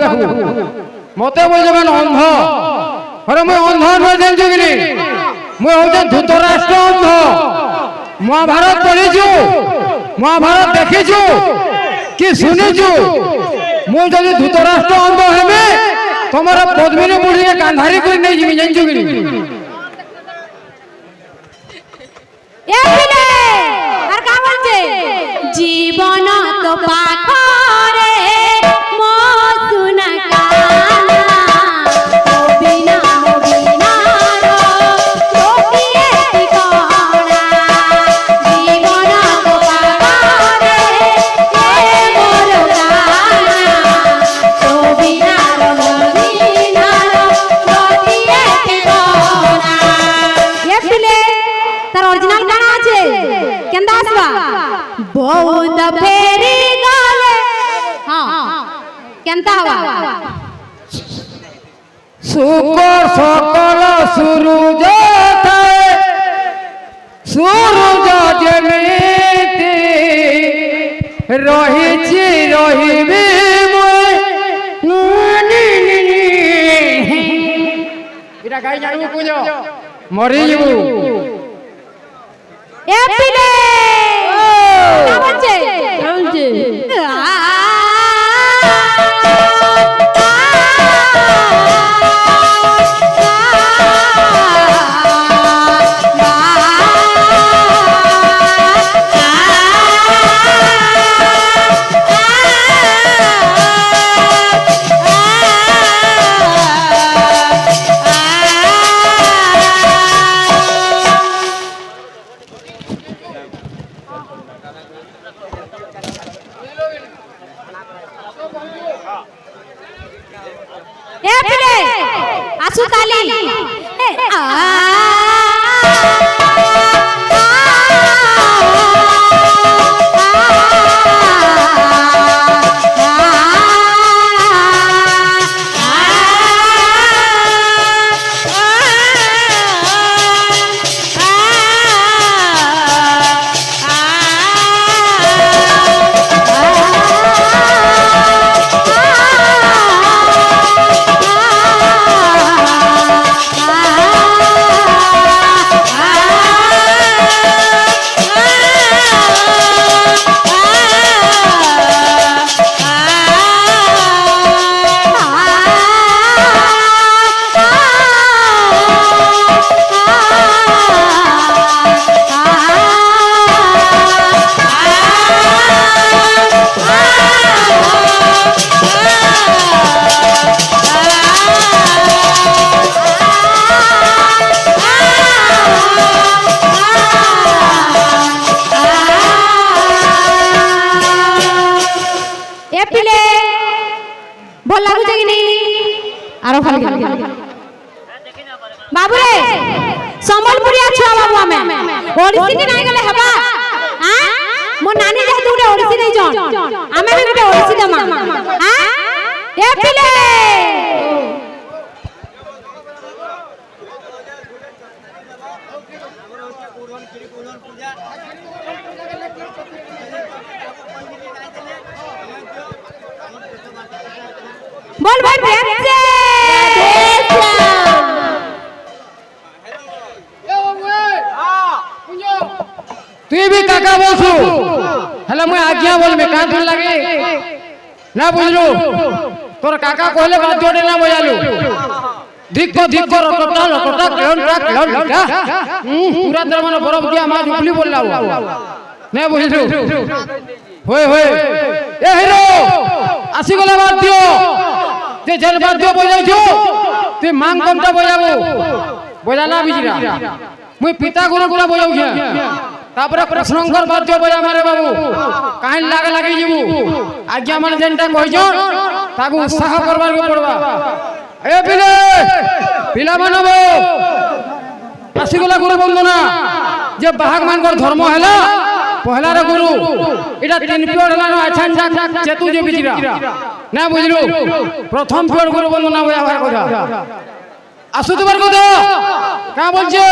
দেখু মতে বলবেন অন্ধ আরে মুই অন্ধ নয় জানছো কি মুই হচ্ছে ধৃতরাষ্ট্র অন্ধ মহাভারত পড়িছু মহাভারত দেখিছু কি শুনিছু মুই যদি ধৃতরাষ্ট্র অন্ধ হেবে তোমার পদ্মিনী বুড়িকে কান্ধারি করে নিয়ে যাবি জানছো কি আর কা বলছে জীবন তো পাখরে মো সুনা কানা বিনা বিনা রো তোকিয়ে ঠিকানা জীবন তো পাখরে এ মোর কানা তো বিনা রো তোকিয়ে ঠিকানা এ পিলে তার অরিজিনাল গানা আছে কেন্দা আসবা বহুত ফেরি গলে হ্যাঁ কেনতা হবা শুকর সকল সূরজ থাকে সূরজ যেমিতি রহিছি রহিবি এটা গাই জানবো কুজ মরি যাবো এ পিলে কা বলছে বলছে এ পিলে আসু তালি এ ভাল লাগুছে কি নেই আরো ভাল বাবু রে সম্বলপুরিয়া ছুয়া বাবু আমি ওড়িশি কি নাই গলে হবা হ্যাঁ মো নানি যেহেতু গোটে ওড়িশি দেইছন আমি भी গোটে ওড়িশি দেমা হ্যাঁ এ পিলে बोल भाई प्रेम से তুই भी काका बोलसु हेला मुई आज्ञा बोल में कान धुन लागे ना बुझलु तोर काका कहले बात जोड़े ना बजालु धिक्को रटटा क्लोन का पूरा दरमान बरफ दिया माज उपली बोलला ना बुझलु होय ए हिरो आसी गला बात दियो ते जल बात दियो बजाइছো ते मांग कमटा बजाबो बजाना बिजरा मुई पिता गुरु गुला बजाउ गया तापरे प्रश्नंकर बात दियो बजा मारे बाबू काहे लागे लागे जीवु आज्ञा मन जेनटा कहिजो ताकू उत्साह करबार को पड़बा ए पिला मानबो आसी गला गुरु बंदना जे बाहक मानकर धर्म हैला पहला रे गुरु इटा तीन पियड लानो अच्छा चेतु जे बिजरा ना बुझलु प्रथम पियड गुरु बंदना बया भार কথা আসু তোমার কথা কা বলছে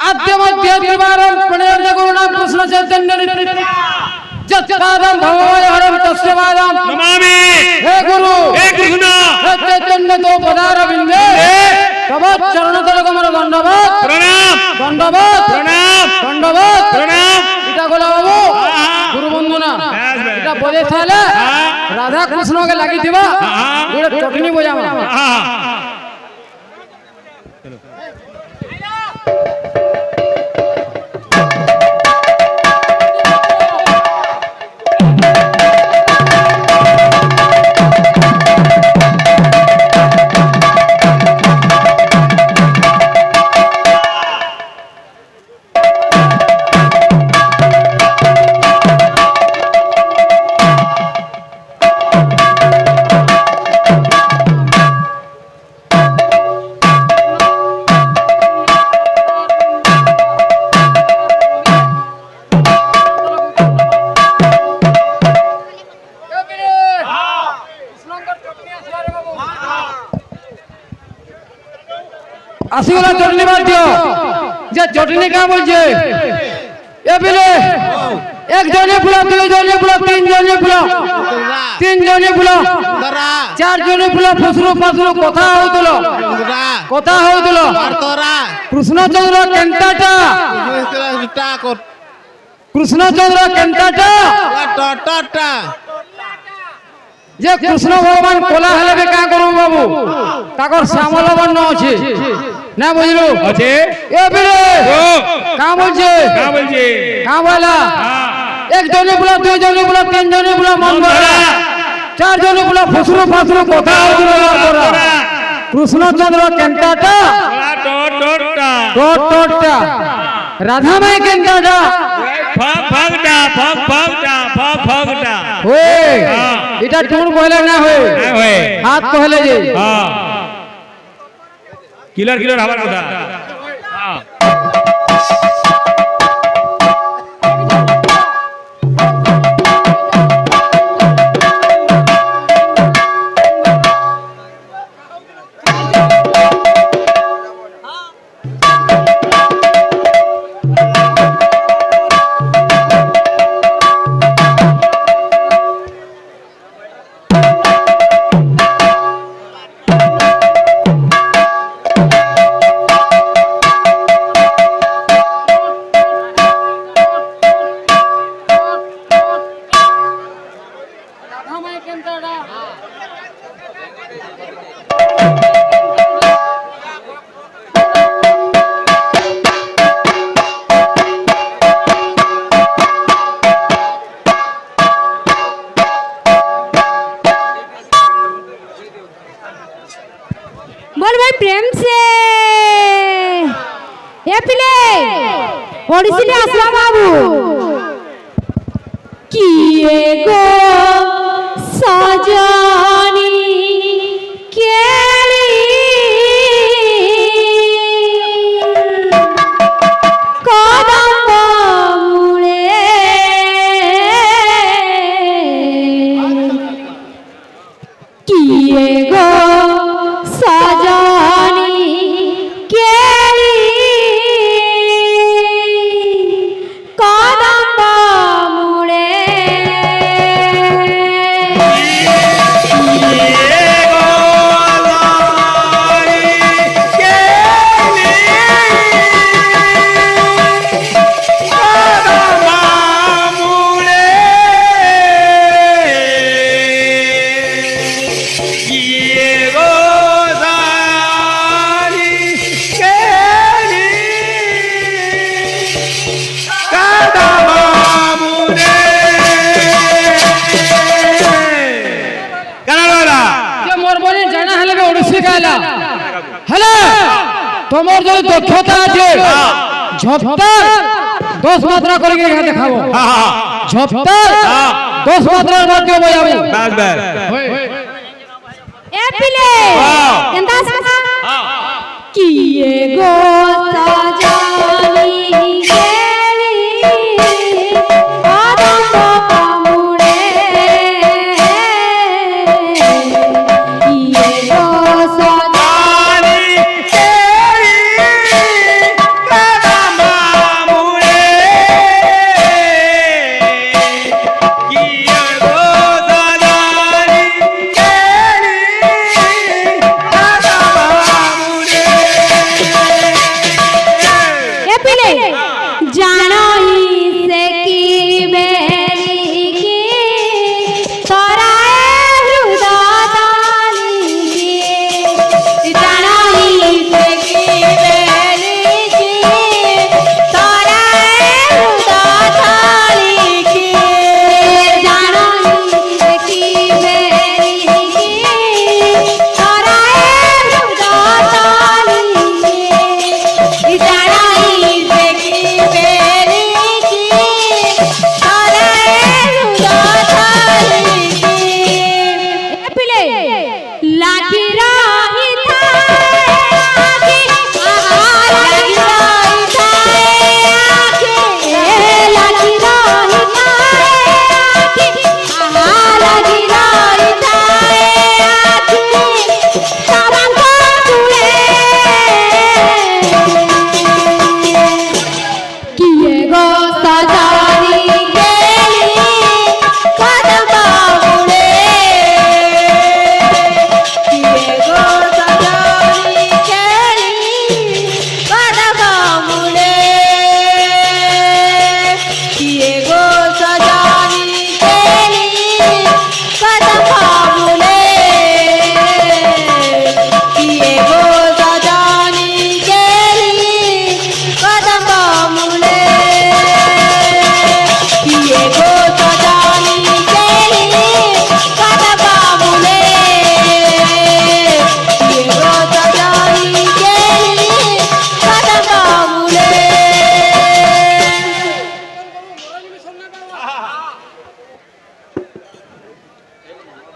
आद्य मध्य त्रिवारं प्रणयं गुरुणां कृष्ण चैतन्य नित्य जत्पादं भवभयहरं तस्य पादं नमामि हे गुरु हे କଥା ହେଲେ ରାଧା କୃଷ୍ଣକେ ଲାଗିଥିବା ଗୋଟେ ଚଟନି ବଜାବା আসিগলা চটনি বাদ দিও যে চটনি কা বলছে এ বিলে এক জনে ফুলা দুই জনে ফুলা তিন জনে ফুলা তিন জনে ফুলা চার জনে ফুলা ফসরু ফসরু কথা হউতলো কৃষ্ণচন্দ্র কেন্টাটা কৃষ্ণচন্দ্র কেন্টাটা যে কৃষ্ণ ভগবান কোলা হেলে বে কা করু বাবু তাকর শ্যামল বর্ণ আছে না বুঝলু আছে এ বিলে কা বলছে কা বলা এক জনে বলা দুই জনে বলা তিন জনে বলা মন বলা চার জনে বলা ফসরু ফসরু কথা হউতলো কৃষ্ণচন্দ্র কেন্টাটা টোটটা রাধা মাই কেন্টাটা ফগটা ওই এটা টুন কইলে না হয় হাত কইলে যে কিলার হবার কথা बोल भाई प्रेम से ये पिले ओडिसी ले आसला बाबू किए गो सजनी केली कदम मुळे किए गो তোমার যদি দক্ষতা আছে ঝপটার 10 মাত্রা করে গিয়ে দেখাবো ঝপটার 10 মাত্রার মধ্যে বজাবো বাস বাস এ পিলে কেনতা সাকা কিয়ে গো সাজানি কেলি কদম মুড়ে কিয়ে গো সাজানি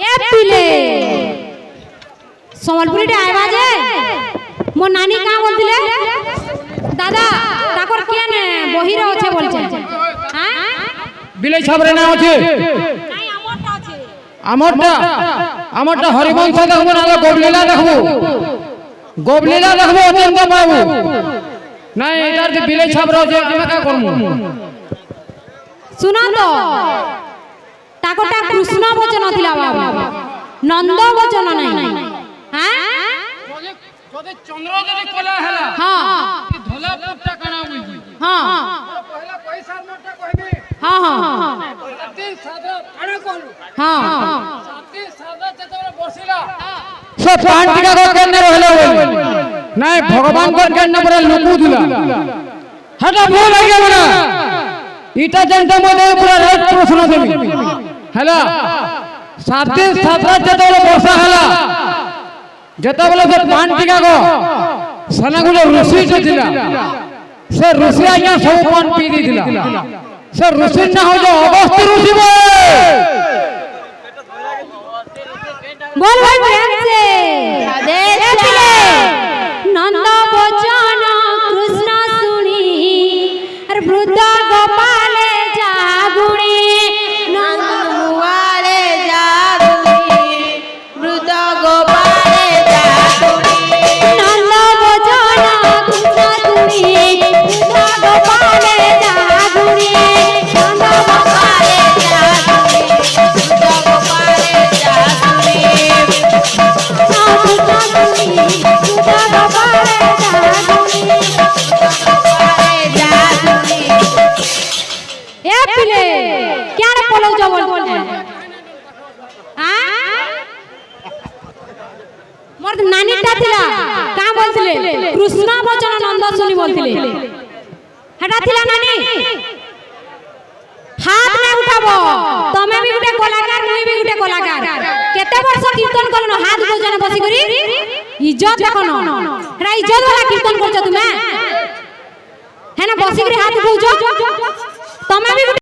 ए पिले संबलपुरी टे आइबा जे मो नानी का बोलतिले दादा ताकर केन बहिर আছে বলছে হ্যাঁ বিলেই ছাবরে না আছে নাই আমরটা আছে আমারটা হরিবংশ দেখবো না গোবলীলা দেখবো অত্যন্ত বাবু নাই এটার যে বিলেই ছাবরে আছে আমি কা করব শুনো তো তাকরটা কৃষ্ণ বচন দিলা বাবা নন্দ বচন নাই হ্যাঁ যদি চন্দ্র যদি কলা হেলা হ্যাঁ ধলা পুটটা কানা বুঝি হ্যাঁ পহলা পয়সা নোটটা কইবি হ্যাঁ হ্যাঁ তিন সাদা কানা কলু হ্যাঁ সাতি সাদা যেতরে বসিলা সে পান টিকা কো কেন রহলা বলি নাই ভগবান কো কেন পরে লুকু দিলা হাটা ভুল হই গেল না ইটা জানতে মনে পুরা রাত প্রশ্ন দেবি হেলা সাতি সাদা যেতরে বসা হেলা যেতবেলে সে পান টিকা কো সনাগুলো ঋষি যে দিলা সে ঋষি আজ্ঞা সব পান পি দিলা সে ঋষি না হয় যে অগস্ত্য ঋষি बोल भाई प्रेम से राधे पिले नंद बचन कृष्ण सुनी अरे वृद्ध गोपाल जागुणी नंद मुआले जागुणी वृद्ध गोपाल जागुणी नंद बचन कृष्ण सुनी वृद्ध गोपाल जागुणी नंद गोपाल जागुणी वृद्ध गोपाल जागुणी क्या रे बोलो जो बोल मोर नानी टा थिला का बोलथिले कृष्ण वचन नंद सुनी बोलथिले हेटा थिला नानी हाथ में उठाबो तमे भी गुटे कलाकार मुई भी गुटे कलाकार केते वर्ष कीर्तन करनो हाथ दोजने बसी करी इज्जत देखनो हेटा इज्जत वाला कीर्तन करछ तुमे है ना बसी करी हाथ उठाउछ तमे भी